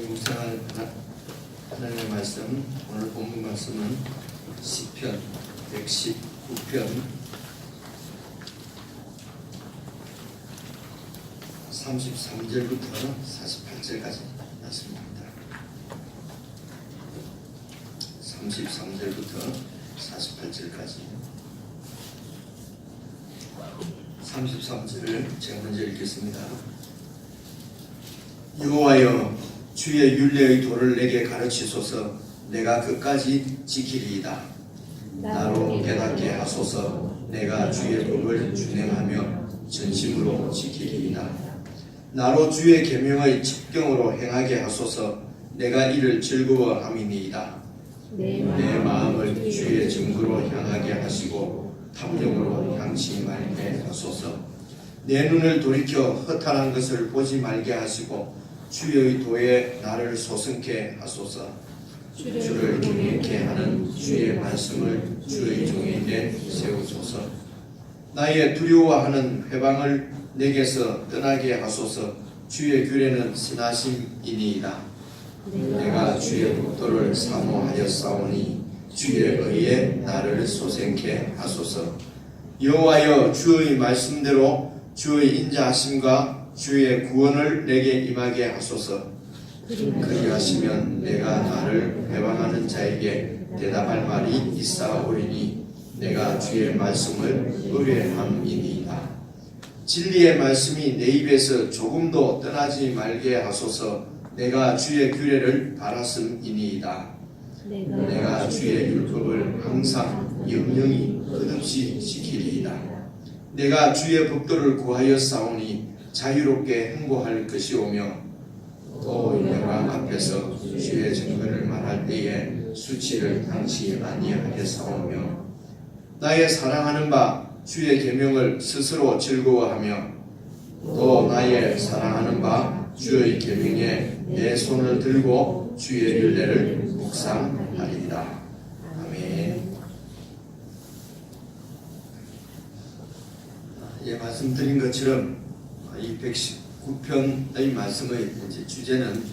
묵상할 하나님의 말씀, 오늘 본문 말씀은 시편 119편 33절부터 48절까지 말씀입니다. 33절부터 48절까지 33절을 제가 먼저 읽겠습니다. 여호와여, 주의 율례의 도를 내게 가르치소서. 내가 끝까지 지키리이다. 나로 깨닫게 하소서. 내가 주의 법을 준행하며 전심으로 지키리이다. 나로 주의 계명의 첩경으로 행하게 하소서. 내가 이를 즐거워함이니이다. 내 마음을 주의 증거로 향하게 하시고 탐욕으로 향치 말게 하소서. 내 눈을 돌이켜 허탄한 것을 보지 말게 하시고 주의 도에 나를 소성케 하소서. 주를 경외케 하는 주의 말씀을 주의 종에게 세우소서. 나의 두려워하는 회방을 내게서 떠나게 하소서. 주의 규례는 선하심이니이다. 내가 주의 법도를 사모하였사오니 주의 의에 나를 소생케 하소서. 여호와여, 주의 말씀대로 주의 인자하심과 주의 구원을 내게 임하게 하소서. 그리하시면 내가 나를 회방하는 자에게 대답할 말이 있사오리니 내가 주의 말씀을 의뢰함이니이다. 진리의 말씀이 내 입에서 조금도 떠나지 말게 하소서. 내가 주의 규례를 바랐음이니이다. 내가 주의 율법을 항상 영영히 끝없이 지키리이다. 내가 주의 법도를 구하였사오니 자유롭게 행보할 것이오며 또 영광 앞에서 주의 증거를 말할 때에 수치를 당치 아니하겠사오며 나의 사랑하는 바 주의 계명을 스스로 즐거워하며 또 나의 사랑하는 바 주의 계명에 내 손을 들고 주의 율례를 묵상하리이다. 아멘. 예, 말씀드린 것처럼 이 119편의 말씀의 이제 주제는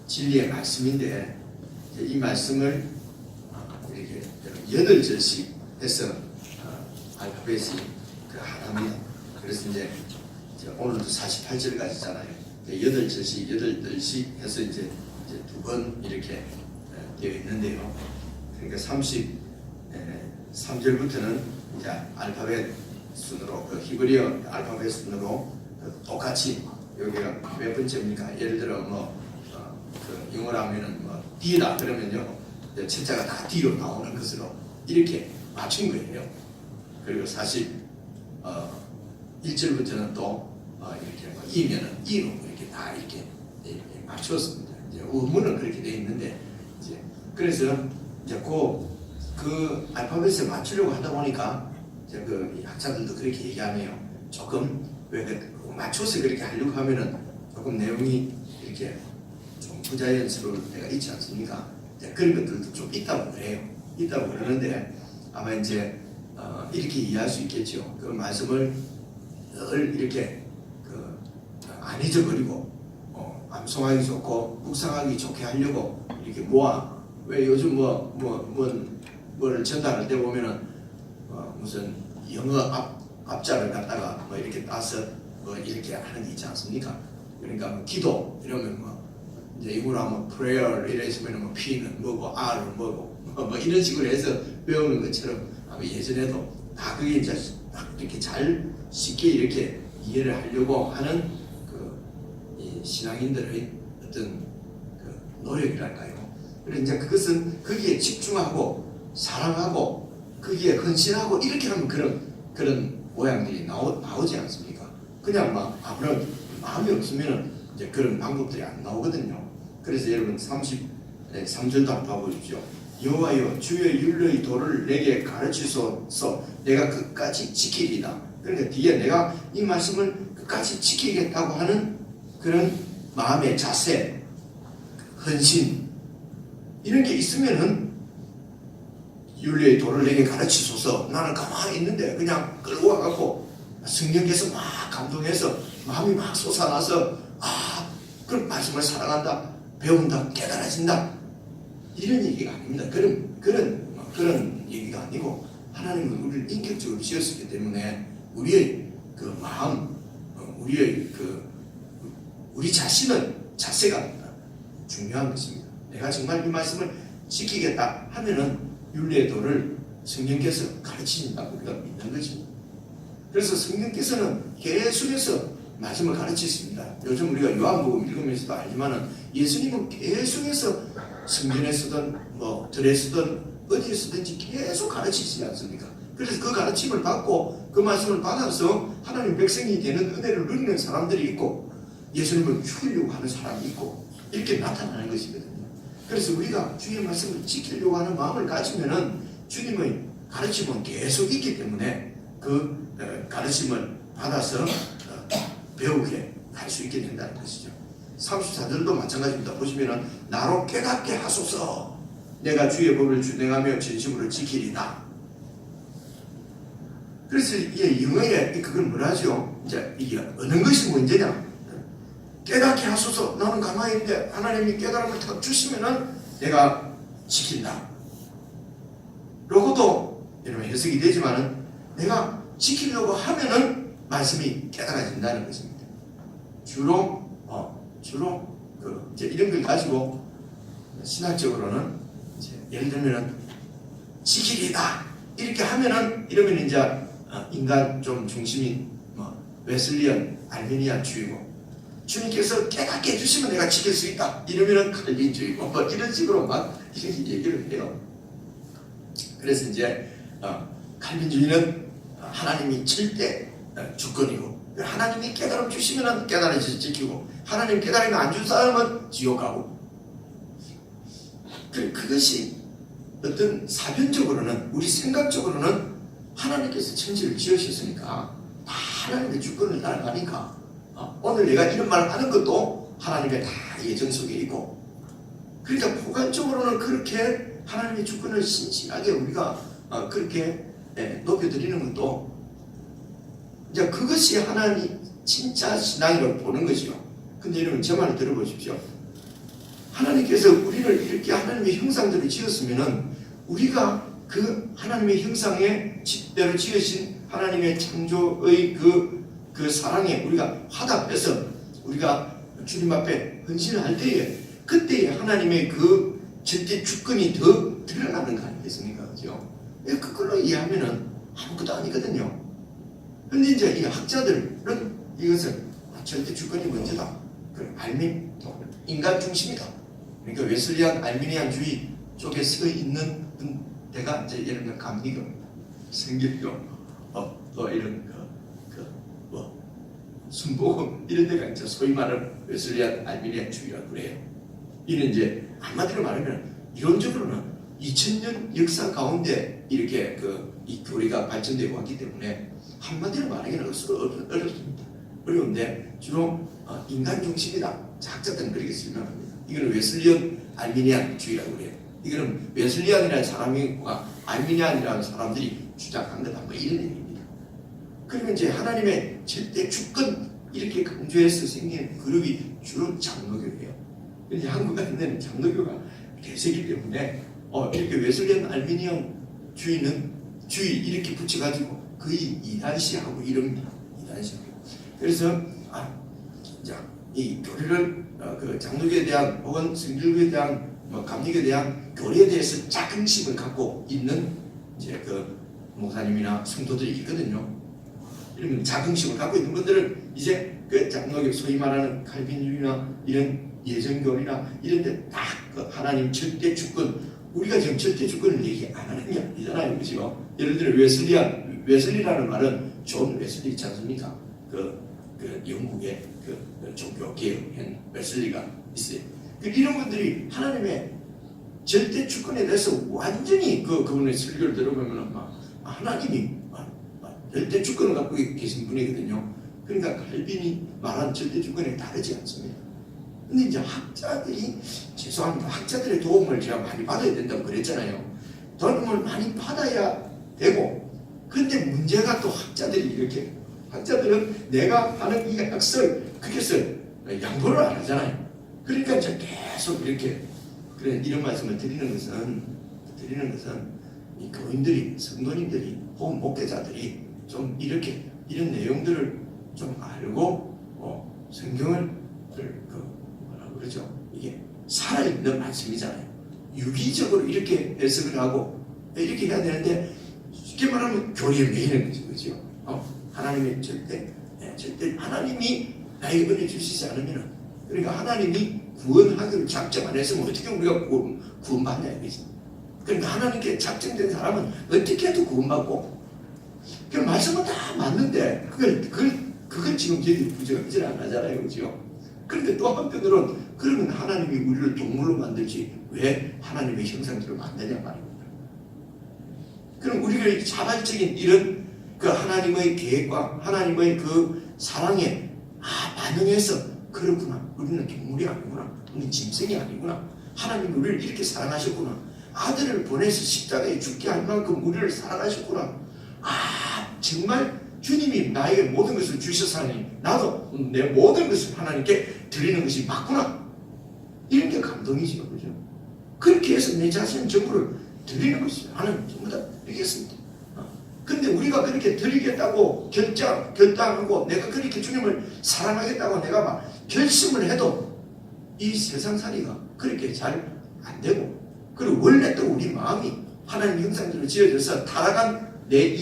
진리의 말씀인데, 이 말씀을 이렇게 8절씩 해서 알파벳이 하나입니다. 그래서 이제 오늘도 48절까지잖아요. 8절씩 해서 이제 2번 이렇게 되어 있는데요. 그러니까 33절부터는 이제 알파벳 순으로, 그 히브리어 알파벳 순으로 똑같이, 여기가 몇 번째입니까? 예를 들어 그 영어로 하면은 D다 그러면요, 철자가 다 D로 나오는 것으로 이렇게 맞춘 거예요. 그리고 1절부터는 또 이렇게 E면은 E로 이렇게 다 이렇게 맞췄습니다. 이제 의문은 그렇게 되어 있는데, 이제 그래서 이제 그 알파벳을 맞추려고 하다 보니까 이제 그 학자들도 그렇게 얘기하네요. 조금 왜 맞춰서 그렇게 하려고 하면은 조금 내용이 이렇게 좀 부자연스러울 때가 있지 않습니까? 이제 그런 것들도 좀 있다고 그래요. 있다고 그러는데 아마 이제 이렇게 이해할 수 있겠죠. 그 말씀을 늘 이렇게 안 잊어버리고 암송하기 좋고 묵상하기 좋게 하려고 이렇게 모아. 왜 요즘 뭐를 전달할 때 보면은 무슨 영어 앞자를 갖다가 이렇게 따서 이렇게 하는 게 있지 않습니까? 그러니까 기도 이러면 이제 영어로 하면 prayer 이래 있으면 P는 뭐고 R은 뭐고 이런 식으로 해서 배우는 것처럼 아마 예전에도 다 그게 이제 이렇게 잘 쉽게 이렇게 이해를 하려고 하는 이 신앙인들의 어떤 노력이랄까요. 그래서 이제 그것은 거기에 집중하고 사랑하고 거기에 헌신하고 이렇게 하면 그런 모양들이 나오지 않습니까? 그냥 아무런 마음이 없으면 이제 그런 방법들이 안 나오거든요. 그래서 여러분 33절도 한번 봐보십시오. 여호와여, 주의 율례의 도를 내게 가르치소서. 내가 끝까지 지키리이다. 그러니까 뒤에 내가 이 말씀을 끝까지 지키겠다고 하는 그런 마음의 자세, 헌신, 이런 게 있으면은 율례의 도를 내게 가르치소서. 나는 가만히 있는데 그냥 끌고 와갖고 성령께서 막 감동해서 마음이 막 솟아나서 그럼 말씀을 사랑한다, 배운다, 깨달아진다 이런 얘기가 아닙니다. 그런 얘기가 아니고 하나님은 우리를 인격적으로 지었기 때문에 우리의 그 마음, 우리 자신의 자세가 중요한 것입니다. 내가 정말 이 말씀을 지키겠다 하면은 윤리의 도를 성령께서 가르치신다고 우리가 믿는 것입니다. 그래서 성령께서는 계속해서 말씀을 가르치십니다. 요즘 우리가 요한복음 읽으면서도 알지만은 예수님은 계속해서 성전에서든 들에서든 어디에서든지 계속 가르치시지 않습니까? 그래서 그 가르침을 받고 그 말씀을 받아서 하나님 백성이 되는 은혜를 누리는 사람들이 있고 예수님을 죽이려고 하는 사람이 있고 이렇게 나타나는 것이거든요. 그래서 우리가 주의 말씀을 지키려고 하는 마음을 가지면은 주님의 가르침은 계속 있기 때문에 그 가르침을 받아서 배우게 할 수 있게 된다는 것이죠. 34절도 마찬가지입니다. 보시면은 나로 깨닫게 하소서 내가 주의 법을 준행하며 진심으로 지키리다. 그래서 이게 영어에 그걸 뭐라 하죠? 이제 이게 어느 것이 문제냐? 깨닫게 하소서. 나는 가만히 있는데 하나님이 깨달음을 탁 주시면은 내가 지킨다. 로고도 여러분 해석이 되지만은 내가 지키려고 하면은 말씀이 깨달아진다는 것입니다. 주로 이제 이런 걸 가지고 신학적으로는 이제 예를 들면은 지키리다 이렇게 하면은 이러면 이제 인간 좀 중심이 웨슬리안 알메니안주의고 주님께서 깨닫게 해주시면 내가 지킬 수 있다 이러면은 칼빈주의고 이런 식으로 막 이렇게 얘기를 해요. 그래서 이제 칼빈주의는 하나님이 절대 주권이고 하나님이 깨달음 주시면 깨달아서 지키고 하나님 깨달음이 안 준 사람은 지옥 가고 그것이 어떤 사변적으로는 우리 생각적으로는 하나님께서 천지를 지으셨으니까 다 하나님의 주권을 따라가니까 오늘 내가 이런 말을 하는 것도 하나님의 다 예정 속에 있고 그러니까 포괄적으로는 그렇게 하나님의 주권을 신실하게 우리가 그렇게 높여드리는 것도 이제 그것이 하나님 진짜 신앙이라고 보는 것이요. 근데 여러분 제 말을 들어보십시오. 하나님께서 우리를 이렇게 하나님의 형상대로 지었으면은 우리가 그 하나님의 형상에 대로 지으신 하나님의 창조의 그 사랑에 우리가 화답해서 우리가 주님 앞에 헌신을 할 때에 그때에 하나님의 그 절대 주권이 더 드러나는 거 아니겠습니까? 그죠? 그걸로 이해하면은 아무것도 아니거든요. 근데 이제 이 학자들은 이것을 절대 주권이 먼저다. 인간 중심이다. 그러니까 웨슬리안 알미니안주의 쪽에 서 있는 데가 이제 예를 들면 감리교, 성결교, 또 이런 순복음 이런 데가 이제 소위 말하는 웨슬리안 알미니안주의라고 그래요. 이는 이제 한마디로 말하면 이론적으로는 2000년 역사 가운데 이렇게 이 교리가 발전되고 왔기 때문에 한마디로 말하기는 어렵습니다. 어려운데 주로 인간 중심이다. 학자들은 그렇게 설명합니다. 이거는 웨슬리안 알미니안주의라고 그래요. 이거는 웨슬리안이라는 사람과 알미니안이라는 사람들이 주장한 거다. 이런 얘기입니다. 그러면 이제 하나님의 절대 주권 이렇게 강조해서 생긴 그룹이 주로 장로교예요. 근데 한국 같은 데는 장로교가 대세기 때문에 이렇게 웨슬리안 알미니안 주의 이렇게 붙여가지고 거의 이단시하고 이럽니다. 이단시하고. 그래서 이 교리를 그 장로교에 대한 혹은 성결교에 대한 감리교에 대한 교리에 대해서 자긍심을 갖고 있는 이제 그 목사님이나 성도들이 있거든요. 이런 자긍심을 갖고 있는 분들은 이제 그 장로교 소위 말하는 칼빈주의나 이런 예정교리나 이런 데 딱 그 하나님 절대 주권 우리가 지금 절대 주권을 얘기 안 하는 게 아니잖아요. 그죠? 예를 들어 웨슬리라는 말은 존 웨슬리 있지 않습니까? 그 영국의 그 종교 개혁한 웨슬리가 있어요. 이런 분들이 하나님의 절대 주권에 대해서 완전히 그분의 설교를 들어보면 하나님이 절대 주권을 갖고 계신 분이거든요. 그러니까 칼빈이 말한 절대 주권에 다르지 않습니다. 근데 이제 학자들이 죄송합니다. 학자들의 도움을 제가 많이 받아야 된다고 그랬잖아요. 도움을 많이 받아야 되고 근데 문제가 또 학자들이 이렇게 학자들은 내가 하는 이 학설 그것을 양보를 안 하잖아요. 그러니까 이제 계속 이렇게 이런 말씀을 드리는 것은 이 교인들이, 성도님들이 혹은 목회자들이 좀 이렇게 이런 내용들을 좀 알고 성경을 뭐라고 그러죠? 이게 살아있는 말씀이잖아요. 유기적으로 이렇게 해석을 하고 이렇게 해야 되는데 쉽게 말하면 교리에 매이는 거죠. 그죠? 하나님의 절대 하나님이 나에게 은혜 주시지 않으면, 그러니까 하나님이 구원하기로 작정 안 했으면 어떻게 우리가 구원받냐 이거지. 그러니까 하나님께 작정된 사람은 어떻게 해도 구원받고, 그 말씀은 다 맞는데 그걸 지금 저희들이 부정하지 안 하잖아요. 그죠? 그런데 또 한편으로는 그러면 하나님이 우리를 동물로 만들지 왜 하나님의 형상대로 만드냐 말입니다. 그럼 우리가 자발적인 이런 그 하나님의 계획과 하나님의 그 사랑에 반응해서 그렇구나, 우리는 동물이 아니구나, 우리는 짐승이 아니구나, 하나님이 우리를 이렇게 사랑하셨구나, 아들을 보내서 십자가에 죽게 할 만큼 우리를 사랑하셨구나, 정말 주님이 나에게 모든 것을 주셨사니 나도 내 모든 것을 하나님께 드리는 것이 맞구나, 이런 게 감동이죠. 그죠? 그렇게 해서 내 자신 전부를 드리는 것이죠. 하나님 전부 다 드리겠습니다. 근데 우리가 그렇게 드리겠다고 결단하고 내가 그렇게 주님을 사랑하겠다고 내가 막 결심을 해도 이 세상살이가 그렇게 잘 안 되고, 그리고 원래 또 우리 마음이 하나님 형상대로 지어져서 타락한 내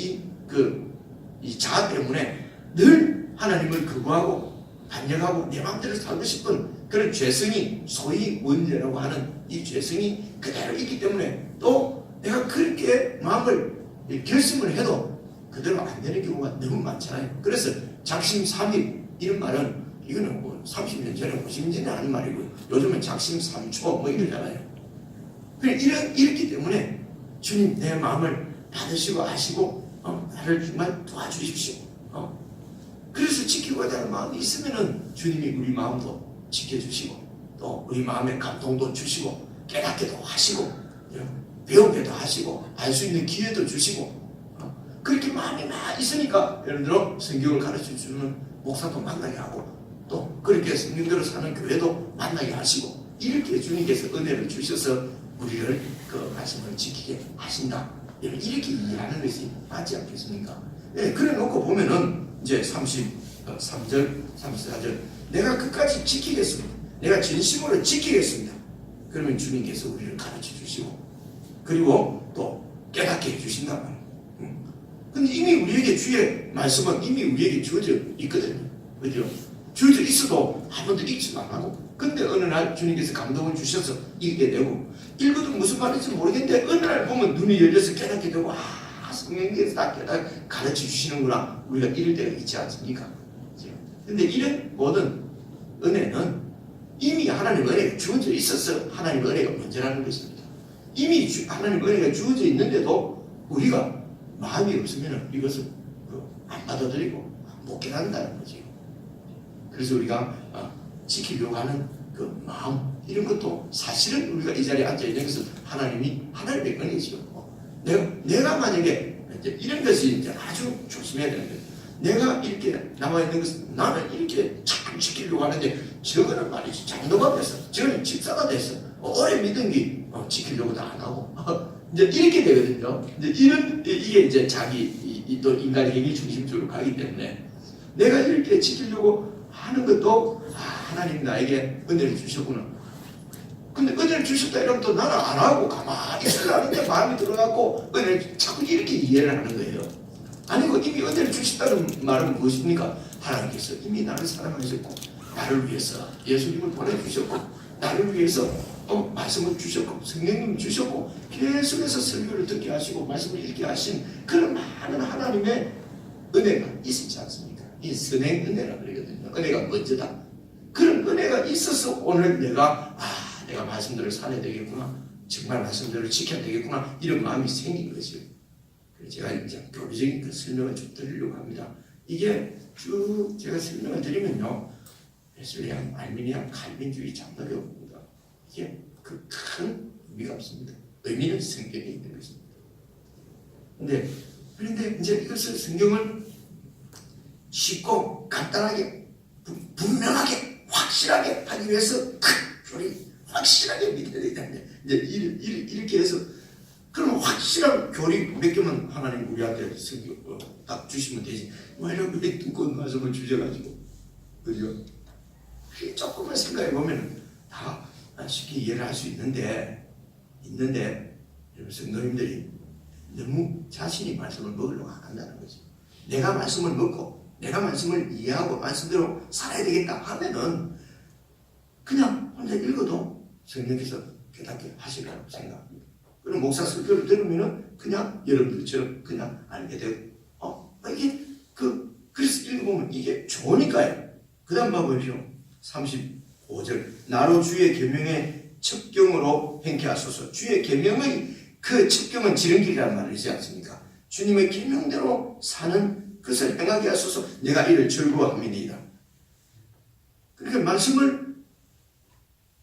이 자아 때문에 늘 하나님을 거부하고 반역하고 내 마음대로 살고 싶은 그런 죄성이, 소위 원죄라고 하는 이 죄성이 그대로 있기 때문에 또 내가 그렇게 마음을 결심을 해도 그대로 안 되는 경우가 너무 많잖아요. 그래서 작심삼일 이런 말은 이거는 뭐 30년 전에 50년 전에 하는 말이고 요즘은 작심삼초 뭐 이러잖아요. 이렇기 때문에 주님 내 마음을 받으시고 아시고 나를 정말 도와주십시오. 그래서 지키고자 하는 마음이 있으면은 주님이 우리 마음도 지켜주시고 또 우리 마음에 감동도 주시고 깨닫게도 하시고 배우게도 하시고 알 수 있는 기회도 주시고 그렇게 마음이 막 있으니까 예를 들어 성경을 가르쳐주는 목사도 만나게 하고 또 그렇게 성경대로 사는 교회도 만나게 하시고 이렇게 주님께서 은혜를 주셔서 우리를 그 말씀을 지키게 하신다. 이렇게 이해하는 것이 맞지 않겠습니까? 그래 놓고 보면은 이제 33절, 34절 내가 끝까지 지키겠습니다. 내가 진심으로 지키겠습니다. 그러면 주님께서 우리를 가르쳐 주시고 그리고 또 깨닫게 해주신단 말이에요. 근데 이미 우리에게 주의 말씀은 이미 우리에게 주어져 있거든요. 그죠? 주어져 있어도 한 번도 읽지도 안 하고 근데 어느 날 주님께서 감동을 주셔서 읽게 되고 읽어도 무슨 말인지 모르겠는데 어느 날 보면 눈이 열려서 깨닫게 되고 성령께서 다 가르쳐 주시는구나 우리가 이럴 때가 있지 않습니까? 근데 이런 모든 은혜는 이미 하나님의 은혜가 주어져 있어서 하나님의 은혜가 먼저라는 것입니다. 이미 하나님의 은혜가 주어져 있는데도 우리가 마음이 없으면 이것을 안 받아들이고 못 깨닫는다는 거죠. 그래서 우리가 지키려고 하는 그 마음 이런 것도 사실은 우리가 이 자리에 앉아 있는 것은 하나님의 은혜죠. 내가 만약에 이제 이런 것이 이제 아주 조심해야 되는 거예요. 내가 이렇게 남아 있는 것은 나는 이렇게 참 지키려고 하는데 저거는 말이지 장로가 됐어. 저거는 집사가 됐어. 오래 믿은 게 지키려고도 안 하고 이제 이렇게 되거든요. 이게 이제 자기 또 인간의 행위 중심적으로 가기 때문에 내가 이렇게 지키려고 하는 것도 하나님 나에게 은혜를 주셨구나. 근데 은혜를 주셨다 이러면 또 나는 안 하고 가만히 있으려는데 마음이 들어가고 은혜를 자꾸 이렇게 이해를 하는 거예요. 아니고 이미 은혜를 주셨다는 말은 무엇입니까? 하나님께서 이미 나를 사랑하셨고 나를 위해서 예수님을 보내주셨고 나를 위해서 말씀을 주셨고 성령님을 주셨고 계속해서 설교를 듣게 하시고 말씀을 읽게 하신 그런 많은 하나님의 은혜가 있지 않습니까? 이 선행 은혜라 그러거든요. 은혜가 먼저다. 그런 은혜가 있어서 오늘 내가 말씀대로 살아야 되겠구나. 정말 말씀대로 지켜야 되겠구나. 이런 마음이 생긴 거죠. 그래서 제가 이제 교리적인 그 설명을 좀 드리려고 합니다. 이게 쭉 제가 설명을 드리면요. 웨슬리안, 알미니안, 칼빈주의, 장로교입니다. 이게 그 큰 의미가 없습니다. 의미는 성경에 있는 것입니다. 그런데 이제 이것을 성경을 쉽고 간단하게 분명하게 확실하게 하기 위해서 큰 교리 확실하게 믿어야 된다. 이제 이렇게 해서 그러면 확실한 교리 몇 개만 하나님 우리한테 딱 주시면 되지. 왜 이렇게 두꺼운 말씀을 주셔가지고, 그죠? 조금만 생각해 보면 다 쉽게 이해를 할 수 있는데 여러분 성도님들이 너무 자신이 말씀을 먹으려고 안 한다는 거지. 내가 말씀을 먹고 내가 말씀을 이해하고 말씀대로 살아야 되겠다 하면은 그냥 혼자 읽어도 성령께서 깨닫게 하시리라고 생각합니다. 그럼 목사 설교를 들으면은 그냥 여러분들처럼 그냥 알게 되고, 이게 그래서 읽어보면 이게 좋으니까요. 그 다음 봐보십시오. 35절. 나로 주의 계명의 첩경으로 행케 하소서. 주의 계명의 그 첩경은 지름길이라는 말을 있지 않습니까? 주님의 계명대로 사는 것을 행하게 하소서. 내가 이를 즐거워함이니이다. 그러니까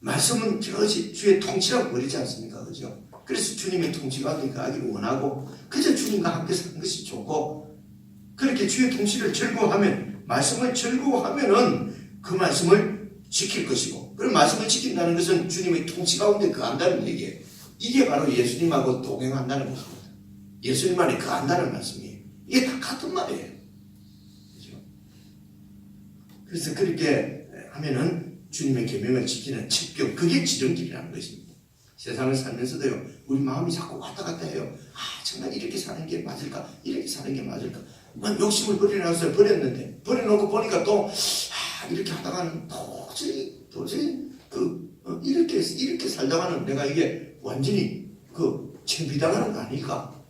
말씀은 저것이 주의 통치라고 그러지 않습니까? 그죠? 그래서 주님의 통치 가운데 가기를 원하고 그저 주님과 함께 사는 것이 좋고, 그렇게 주의 통치를 즐거워하면, 말씀을 즐거워하면은 그 말씀을 지킬 것이고, 그런 말씀을 지킨다는 것은 주님의 통치 가운데 거한다는 얘기예요. 이게 바로 예수님하고 동행한다는 것입니다. 예수님 안에 거한다는 말씀이에요. 이게 다 같은 말이에요. 그렇죠? 그래서 그렇게 하면은 주님의 계명을 지키는 첩경, 그게 지름길이라는 것입니다. 세상을 살면서도요, 우리 마음이 자꾸 왔다 갔다 해요. 정말 이렇게 사는 게 맞을까? 이렇게 사는 게 맞을까? 욕심을 버리라서 버렸는데, 버려놓고 보니까 또 이렇게 하다가는 도저히 이렇게 살다가는 내가 이게 완전히 창피당하는 거 아닐까?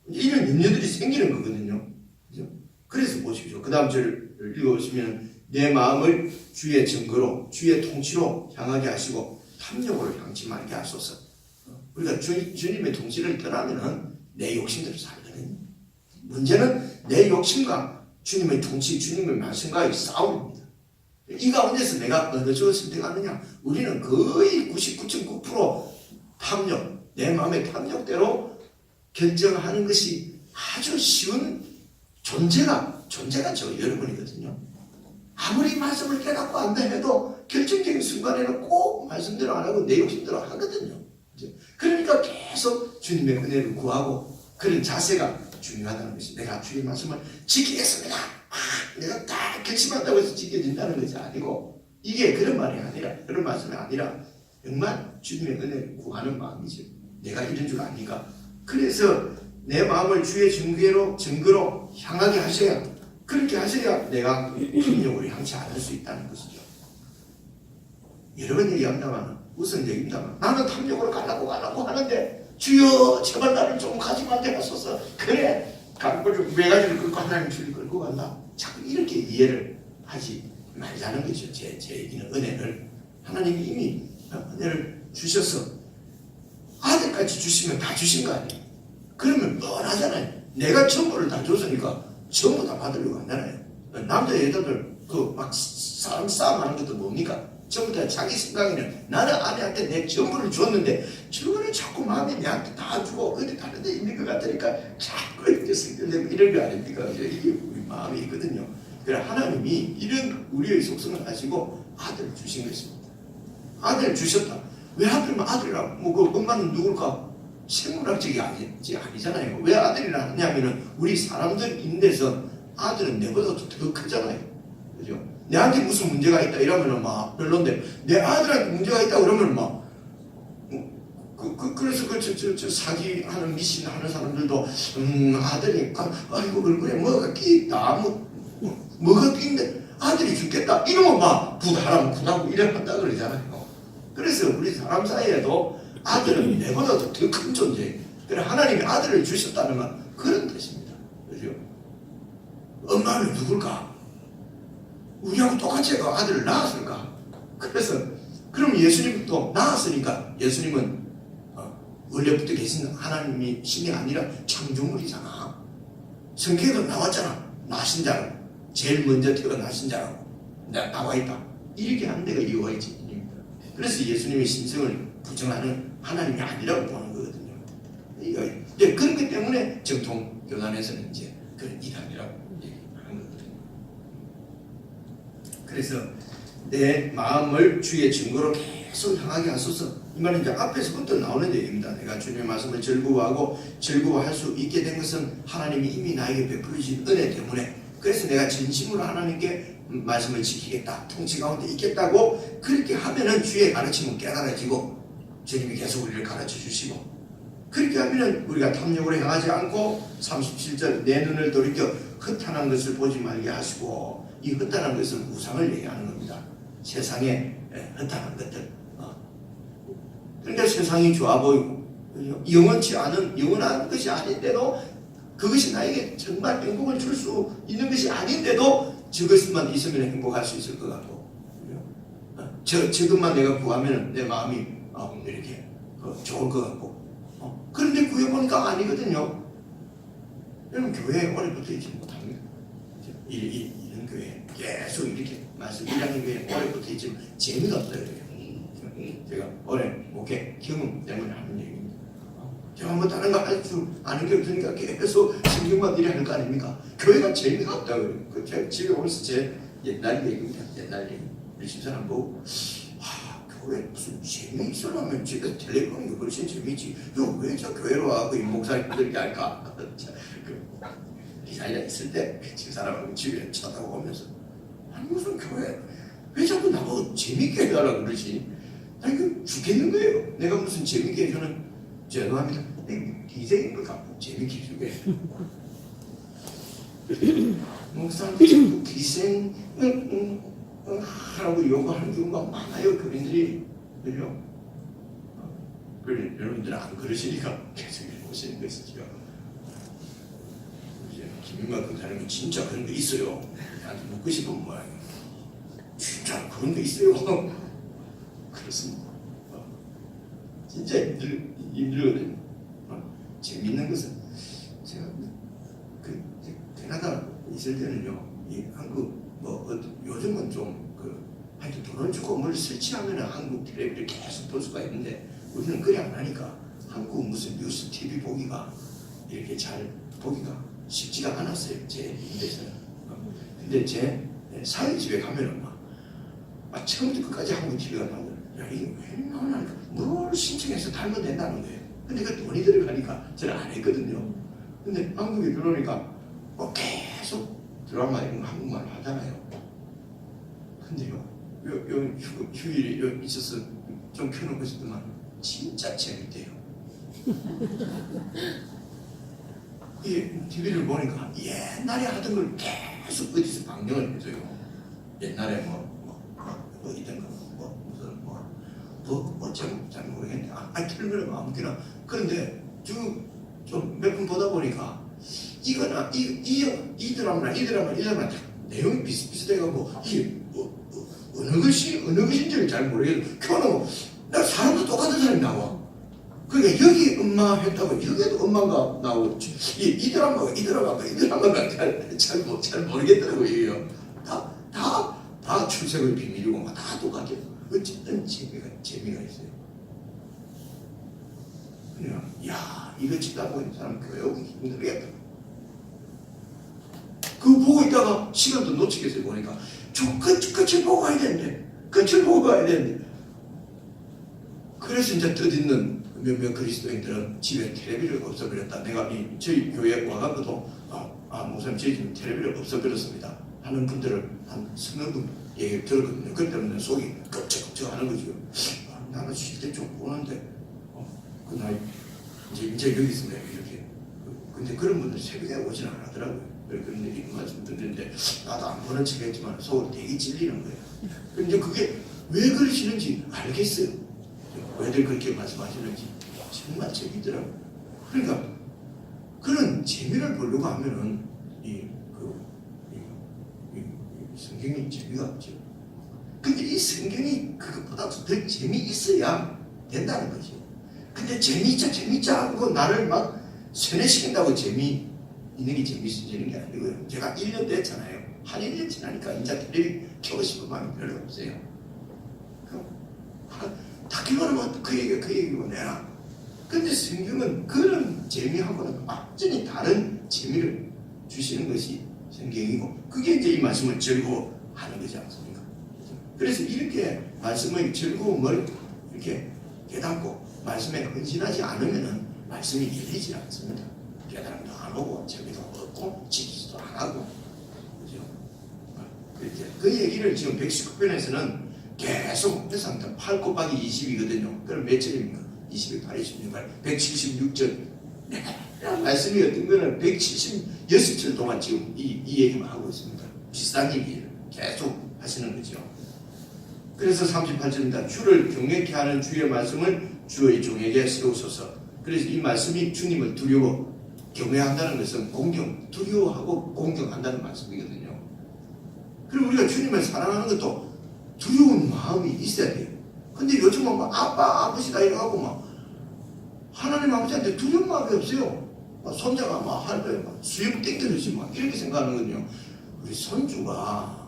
이런 염려들이 생기는 거거든요. 그죠? 그래서 보십시오. 그 다음 절을 읽어보시면, 내 마음을 주의 증거로, 주의 통치로 향하게 하시고 탐욕으로 향치 말게 하소서. 우리가 주님의 통치를 떠나면은 내 욕심대로 살거든요. 문제는 내 욕심과 주님의 통치, 주님의 말씀과의 싸움입니다. 이 가운데서 내가 어느 쪽을 선택하느냐? 우리는 거의 99.9% 탐욕, 내 마음의 탐욕대로 결정하는 것이 아주 쉬운 존재가 저 여러분이거든요. 아무리 말씀을 깨닫고 안다 해도 결정적인 순간에는 꼭 말씀대로 안 하고 내 욕심대로 하거든요. 그러니까 계속 주님의 은혜를 구하고 그런 자세가 중요하다는 것이, 내가 주의 말씀을 지키겠습니다. 내가 다 결심한다고 해서 지켜진다는 것이 아니고, 이게 그런 말이 아니라, 그런 말씀이 아니라 정말 주님의 은혜를 구하는 마음이죠. 내가 이런 줄 아니까. 그래서 내 마음을 주의 증거로 향하게 하셔야, 그렇게 하셔야 내가 탐욕으로 향치 않을 수 있다는 것이죠. 여러 번 얘기한다만, 우선 얘기입니다만, 나는 탐욕으로 가려고 하는데 주여 제발 나를 좀 가지 말게 하소서. 그래 외가지를 끌고 하나님 주를 끌고 간다. 자꾸 이렇게 이해를 하지 말자는 거죠. 제 얘기는 은혜를 하나님이 이미 은혜를 주셔서 아들까지 주시면 다 주신 거 아니에요. 그러면 뻔하잖아요. 내가 전부를 다 줬으니까 전부 다 받으려고 한다나요. 남자 여자들 막 사람 싸움하는 것도 뭡니까? 전부 다 자기 생각에는 나는 아내한테 내 전부를 줬는데 저거는 자꾸 마음이 내한테 다 주고 어디 다른 데 있는 것 같으니까 자꾸 이렇게 성질내고 이런 거 아닙니까? 이게 우리 마음이 있거든요. 그래 하나님이 이런 우리의 속성을 가지고 아들을 주신 것입니다. 아들을 주셨다. 왜 하필이면 아들이라고? 그 엄마는 누굴까? 생물학적이 아니잖아요. 왜 아들이라 하냐면은 우리 사람들 인데서 아들은 내보다 더 크잖아요. 그죠? 내한테 무슨 문제가 있다 이러면은 막 별론데, 내 아들한테 문제가 있다 그러면 막 그래서 저 사기하는 미신 하는 사람들도 아들이 아이고 그래 뭐가 끼있다 뭐가 끼인데 아들이 죽겠다 이러면 막 부다고 이래한다 그러잖아요. 그래서 우리 사람 사이에도 아들은 내보다 더 큰 존재예요. 그래 하나님이 아들을 주셨다는 건 그런 뜻입니다. 그죠? 엄마는 누굴까? 우리하고 똑같이 아들을 낳았을까? 그래서 그럼 예수님도 낳았으니까 예수님은 원래부터 계신 하나님이 신이 아니라 창조물이잖아. 성경에도 나왔잖아. 나신 자라고. 제일 먼저 태어나신 자라고 나와 있다. 이렇게 하는 데가 이유가 있지. 그래서 예수님의 신성을 부정하는 하나님이 아니라고 보는 거거든요. 이제 그런 것 때문에 정통 교단에서는 이제 그런 이단이라고 얘기하는 거거든요. 그래서 내 마음을 주의 증거로 계속 향하게 하소서. 이 말은 이제 앞에서부터 나오는 얘기입니다. 내가 주님의 말씀을 즐거워하고 즐거워할 수 있게 된 것은 하나님이 이미 나에게 베풀어 주신 은혜 때문에, 그래서 내가 진심으로 하나님께 말씀을 지키겠다, 통치 가운데 있겠다고 그렇게 하면은 주의 가르침은 깨달아지고 주님이 계속 우리를 가르쳐 주시고, 그렇게 하면은 우리가 탐욕으로 향하지 않고 37절 내 눈을 돌이켜 흩어난 것을 보지 말게 하시고, 이 흩어난 것은 우상을 얘기하는 겁니다. 세상에 흩어난 것들. 그러니까 세상이 좋아 보이고 영원치 않은 영원한 것이 아닌데도, 그것이 나에게 정말 행복을 줄 수 있는 것이 아닌데도 저것만 있으면 행복할 수 있을 것 같고, 저것만 내가 구하면 내 마음이 이렇게 좋을 것 같고, 그런데 구해보니까 아니거든요. 여러분 교회에 오래 붙어있지 못합니다. 이런 교회 계속 이렇게 말씀 1학년 교회에 오래 붙어있지만 재미가 없어요. 제가 오래 목회 경험 때문에 하는 얘기입니다. 제가 뭐 다른 거 할 줄 아는 게 없으니까 계속 성경만 이래 하는 거 아닙니까? 교회가 재미가 없다고요. 그 제가 집에 오면서 제 옛날 얘기입니다. 옛날 얘기. 우리 집사람 보고 교회 무슨 재미 있으려면 집에서 텔레비 보는 게 훨씬 재미지. 왜 저 교회로 와서 이 목사님들이 할까? 이사야 있을 때 집사람하고 집에 쳐다보면서 무슨 교회 왜 자꾸 나보고 재밌게 해달라고 그러지? 나 이거 죽겠는 거예요. 내가 무슨 재밌게 해주는, 죄송합니다. 기생인 걸 갖고 재밌게 해주게. 목사님들 자꾸 기생 하라고 요구하는 경우가 많아요. 교인들이. 그죠? 여러분들은 안 그러시니까 계속 오시는 것이죠. 김윤만 강사님은 진짜 그런 거 있어요. 나한테 묻고 싶은 모양이에요. 진짜 그런 거 있어요. 그렇습니다. 진짜 힘들거든요. 재밌는 것은 제가 캐나다 있을 때는요, 이 한국 요즘은 좀 하여튼 돈을 주고 뭘 설치하면 한국 텔레비를 계속 볼 수가 있는데, 우리는 그래 안 하니까 한국 무슨 뉴스 TV 보기가 이렇게 잘 보기가 쉽지가 않았어요. 제 인데서는. 근데 제 사회집에 가면은 막 처음부터 끝까지 한국 TV가 나오거든요. 야, 이게 왜 나오나? 뭘 신청해서 달면 된다는 거예요. 근데 그 돈이 들어가니까 저는 안 했거든요. 근데 한국에 들어오니까 계속 드라마 이런 거 한국말 하잖아요. 근데요, 휴일이 있어서 좀 켜놓고 있었더만 진짜 재밌대요. 이 TV를 보니까 옛날에 하던 걸 계속 어디서 방영을 해줘요. 옛날에 이런 거 무슨 잘 모르겠네. 틀면 아무렇게나. 그런데 좀 몇 번 보다 보니까 이거나 이 드라마나 내용이 비슷비슷해가지고 이게 어느 것인지를 잘 모르겠는데, 켜놓으면 나 사람도 똑같은 사람이 나와. 그러니까 여기 엄마 했다고 여기도 엄마가 나오고, 이 드라마가 잘 모르겠더라고요. 다 출생의 비밀이고 다 똑같아요. 어쨌든 재미가 있어요. 그냥 이거 찍다 보니 사람 교회 오기 힘들겠다. 그거 보고 있다가 시간도 놓치겠어요. 보니까 끝을 보고 가야 되는데, 그래서 이제 뜻있는 몇몇 그리스도인들은 집에 텔레비를 없애버렸다. 내가 저희 교회에 와가지고도 목사님 저희 집에 텔레비를 없애버렸습니다 하는 분들을 한 서너 분 얘기를 들었거든요. 그때 때문에 속이 껍적껍적 하는 거죠. 나는 쉴 때 좀 보는데 그 나이 이제 여기 있으면 이렇게. 근데 그런 분들 새벽에 오지는 않더라고요. 그런 얘기 말씀 듣는데 나도 안 보는 척했지만 속으로 되게 찔리는 거예요. 근데 그게 왜 그러시는지 알겠어요. 왜들 그렇게 말씀하시는지 정말 재밌더라고요. 그러니까 그런 재미를 보려고 하면은 성경이 재미가 없죠. 근데 이 성경이 그것보다도 더 재미있어야 된다는 거죠. 근데 재밌자 하고 나를 막 세뇌시킨다고 재미있는 게 재미있어지는 게 아니고요. 제가 1년 됐잖아요. 한 1년 지나니까 이제 텔레비 켜고 싶은 마음이 별로 없어요. 다큐멘터리만 그 얘기고 내라. 근데 성경은 그런 재미하고는 완전히 다른 재미를 주시는 것이 성경이고, 그게 이제 이 말씀을 즐거워하는 거지 않습니까? 그래서 이렇게 말씀의 즐거움을 이렇게 깨닫고 말씀에 헌신하지 않으면은 말씀이 열리지 않습니다. 깨달음도 안 오고 재미도 없고 지키지도 안 하고, 그죠? 그 얘기를 지금 119편에서는 계속 해서 8 곱하기 20이거든요. 그럼 몇 절입니까? 20에 86절, 176절. 말씀이 어떤 거는 176절 동안 지금 이 얘기만 하고 있습니다. 비슷한 얘기를 계속 하시는 거죠. 그래서 38절입니다. 주를 경외케 하는 주의 말씀을 주의 종에게 세우소서. 그래서 이 말씀이 주님을 두려워 경외한다는 것은 두려워하고 공경한다는 말씀이거든요. 그리고 우리가 주님을 사랑하는 것도 두려운 마음이 있어야 돼요. 근데 요즘은 막 아빠 아버지다 이러고 막 하나님 아버지한테 두려운 마음이 없어요. 막 손자가 막 할배 막 수염 땡겨주지 막 이렇게 생각하는거든요. 우리 손주가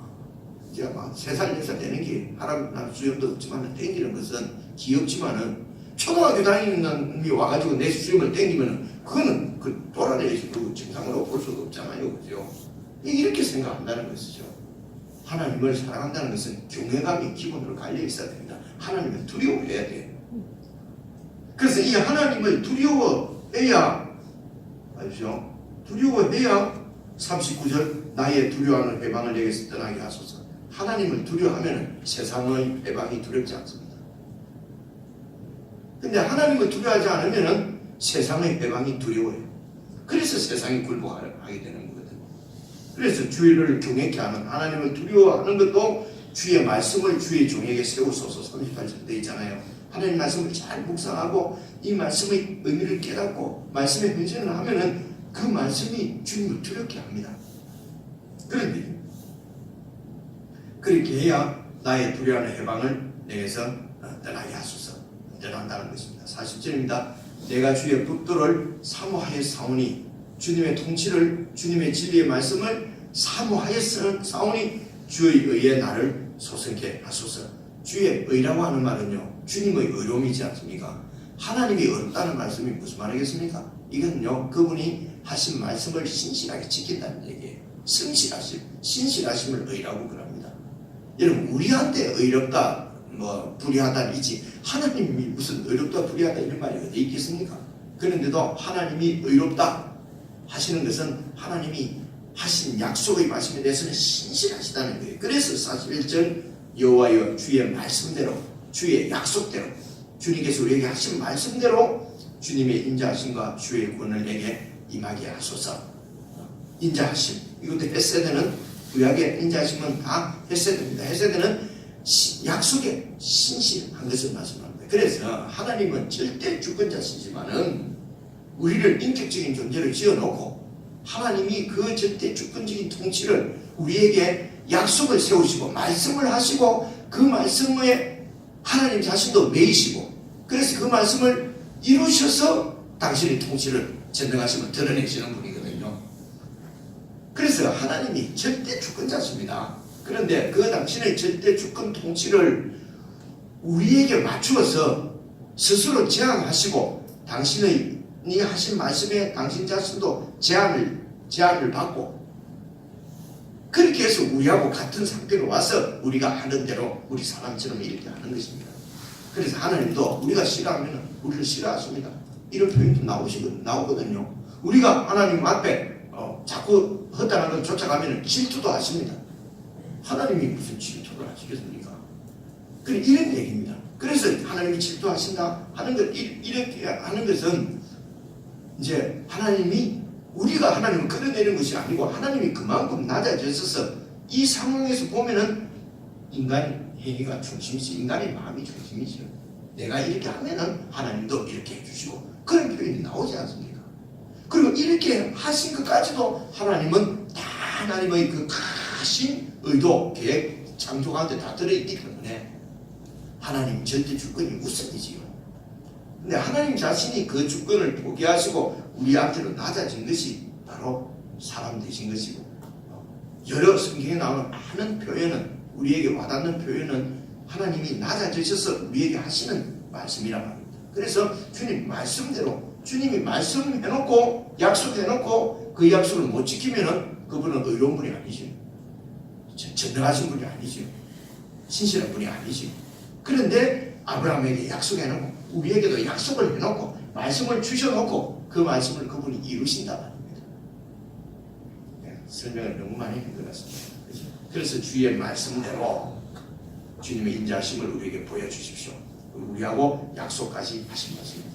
이제 막 3살 4살 되는 게 하나님 수염도 없지만 땡기는 것은 귀엽지만은 초등학교 다니는 놈이 와가지고 내 수염을 땡기면은 그거는 그 돌아내야지 그 증상으로 볼 수가 없잖아요, 그죠? 이렇게 생각한다는 것이죠. 하나님을 사랑한다는 것은 경외감이 기본으로 갈려 있어야 됩니다. 하나님을 두려워해야 돼요. 그래서 이 하나님을 두려워해야, 알죠? 두려워해야 39절 나의 두려워하는 회방을 내게서 떠나게 하소서. 하나님을 두려워하면 세상의 회방이 두렵지 않습니다. 근데 하나님을 두려워하지 않으면 세상의 회방이 두려워요. 그래서 세상이 굴복하게 되는 거거든요. 그래서 주의를 경외케 하는 하나님을 두려워하는 것도 주의 말씀을 주의 종에게 세우소서 38절 되어 있잖아요. 하나님 말씀을 잘 묵상하고 이 말씀의 의미를 깨닫고 말씀에 헌신을 하면은 그 말씀이 주님을 두렵게 합니다. 그런데 그렇게 해야 나의 두려워하는 해방을 내게서 떠나게 하소서. 떠난다는 것입니다. 40절입니다. 내가 주의 법도를 사모하여 사오니 주님의 통치를 주님의 진리의 말씀을 사모하여 사오니 주의 의에 나를 소생케 하소서. 주의 의라고 하는 말은요 주님의 의로움이지 않습니까? 하나님이 의롭다는 말씀이 무슨 말이겠습니까? 이건요 그분이 하신 말씀을 신실하게 지킨다는 얘기예요. 신실하심을 의라고 그럽니다. 여러분 우리한테 의롭다 불의하다이지 하나님이 무슨 의롭다 불의하다 이런 말이 어디 있겠습니까? 그런데도 하나님이 의롭다 하시는 것은 하나님이 하신 약속의 말씀에 대해서는 신실하시다는 거예요. 그래서 41절 여호와여 주의 말씀대로 주의 약속대로 주님께서 우리에게 하신 말씀대로 주님의 인자하심과 주의 구원을 내게 임하게 하소서. 인자하심 이것도 헤세드는 구약의 인자하심은 다 헤세드입니다. 헤세드는 약속에 신실한 것을 말씀합니다. 그래서 하나님은 절대 주권자시지만은 우리를 인격적인 존재로 지어놓고 하나님이 그 절대 주권적인 통치를 우리에게 약속을 세우시고 말씀을 하시고 그 말씀에 하나님 자신도 매이시고 그래서 그 말씀을 이루셔서 당신의 통치를 전능하심을 드러내시는 분이거든요. 그래서 하나님이 절대 주권자십니다. 그런데 그 당신의 절대 주권 통치를 우리에게 맞추어서 스스로 제한하시고 당신의 하신 말씀에 당신 자신도 제한을 받고 그렇게 해서 우리하고 같은 상태로 와서 우리가 하는 대로 우리 사람처럼 이렇게 하는 것입니다. 그래서 하나님도 우리가 싫어하면 우리를 싫어하십니다. 이런 표현도 나오거든요. 우리가 하나님 앞에 자꾸 허탄한 걸 쫓아가면 질투도 하십니다. 하나님이 무슨 질투를 하시겠습니까? 이런 얘기입니다. 그래서 하나님이 질투하신다 하는 것 이렇게 하는 것은 이제 하나님이 우리가 하나님을 끌어내는 것이 아니고 하나님이 그만큼 낮아졌어서 이 상황에서 보면은 인간의 행위가 중심이지 인간의 마음이 중심이죠. 내가 이렇게 하면은 하나님도 이렇게 해주시고 그런 표현이 나오지 않습니까? 그리고 이렇게 하신 것까지도 하나님은 다 하나님의 그 가신 의도, 계획, 창조 가운데 다 들어있기 때문에 하나님 절대 주권이 우선이지요. 근데 하나님 자신이 그 주권을 포기하시고 우리한테로 낮아진 것이 바로 사람 되신 것이고 여러 성경에 나오는 많은 표현은 우리에게 와닿는 표현은 하나님이 낮아지셔서 우리에게 하시는 말씀이란 말입니다. 그래서 주님 말씀대로 주님이 말씀해놓고 약속해놓고 그 약속을 못 지키면은 그분은 의로운 분이 아니죠. 전능하신 분이 아니죠. 신실한 분이 아니지. 그런데 아브라함에게 약속해놓고 우리에게도 약속을 해놓고 말씀을 주셔놓고 그 말씀을 그분이 이루신단 말입니다. 네, 설명을 너무 많이 한 것 같습니다. 그래서 주의 말씀대로 주님의 인자하심을 우리에게 보여주십시오. 우리하고 약속까지 하신 것입니다.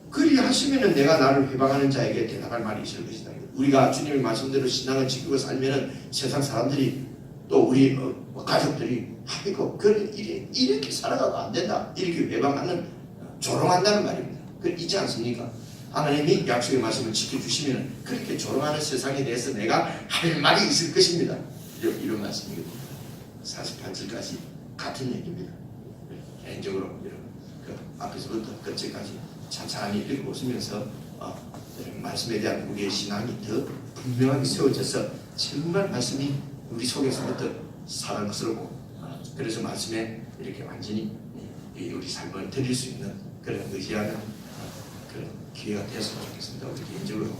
그리 하시면은 내가 나를 회방하는 자에게 대답할 말이 있을 것이다. 우리가 주님의 말씀대로 신앙을 지키고 살면은 세상 사람들이 또 우리 가족들이 아이고 그런 이렇게 살아가도 안 된다 이렇게 회방하는 조롱한다는 말입니다. 그 있지 않습니까? 하나님이 약속의 말씀을 지켜주시면 그렇게 조롱하는 세상에 대해서 내가 할 말이 있을 것입니다. 이런 말씀이거든요. 48절까지 같은 얘기입니다. 개인적으로 여러분 그 앞에서부터 끝까지 찬찬히 읽어보시면서 말씀에 대한 우리의 신앙이 더 분명하게 세워져서 정말 말씀이 우리 속에서부터 사랑스럽고 그래서 말씀에 이렇게 완전히 우리 삶을 드릴 수 있는 그런 의지하는 그런 기회가 되었으면 좋겠습니다. 우리 개인적으로